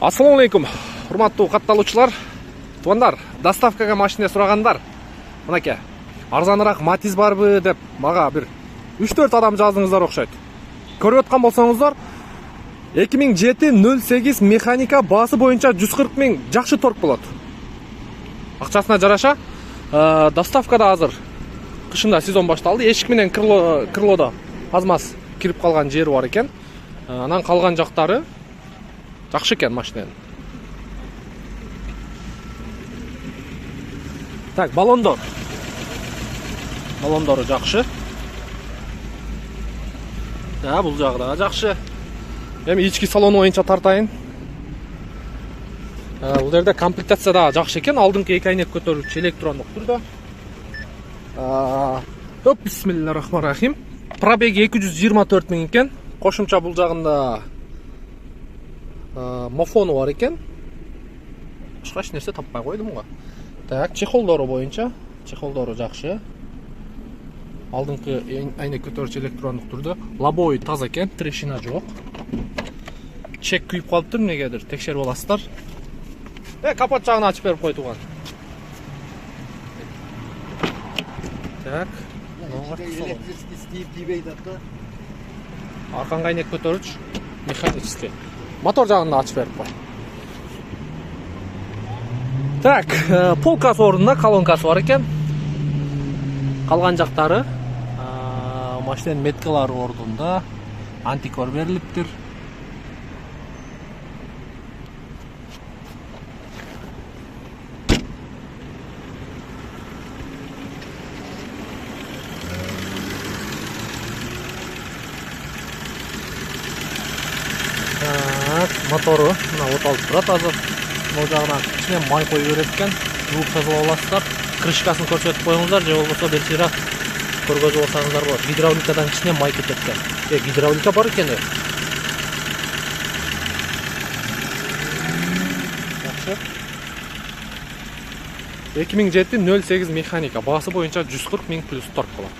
Ассаламу алейкум, урматтуу катталуучулар. Туугандар, доставкага машина сурагандар. Мынакей, арзаныраак Матиз барбы деп мага бир 3-4 адам жаздыңыздар окшойт. Көрүп аткан болсоңуздар, 2007-08 механика баасы боюнча 140 000 жакшы торг болот. Акчасына жараша, доставкада азыр кышында сезон башталды. Эшик менен крылода аз-маз кирип калган жери бар экен. Анан калган жактары жакшы экен машинанын. Так, баллондору жакшы. Бул жагы да жакшы. Эми ички салон боюнча тартайын. Бул жерде комплектация да жакшы экен. Алдыңкы эки айнек көтөргүч электрондук түрдө. Бисмиллахиррахманиррахим. Пробеги 224 000 экен. Кошумча бул жагында мофону бар экен. Башка эч нерсе таппай койдум го. Так, чехолдору боюнча, чехолдору жакшы. Алдыңкы айнек көтөргүч электрондук түрдө. Лобой таза экен, трешина жок. Чек күйүп калыптыр, эмнегедир текшерип аласыздар. Капот жагын ачып берип кой туган. Так, электрический стип тийбейт атта. Арканга айнек көтөргүч механический. Мотор жагын да ачып берип кой. Так, полкасы орнунда, колонкасы бар экен. Калган жактары машинанын меткалары ордунда, антикор берилиптир. Так, мотору мына от алып турат азыр. Бул жагына ичине май коюп берет экен. Жууп тазалап аласыздар. Крышкасын көрсөтүп коюңуздар, же болбосо белчирак көргөзүп алсаңыздар болот. Гидравликадан ичине май кетет экен. Гидравлика бар экен. Жакшы. 2007-08 механика баасы боюнча 140 000 плюс торг болот.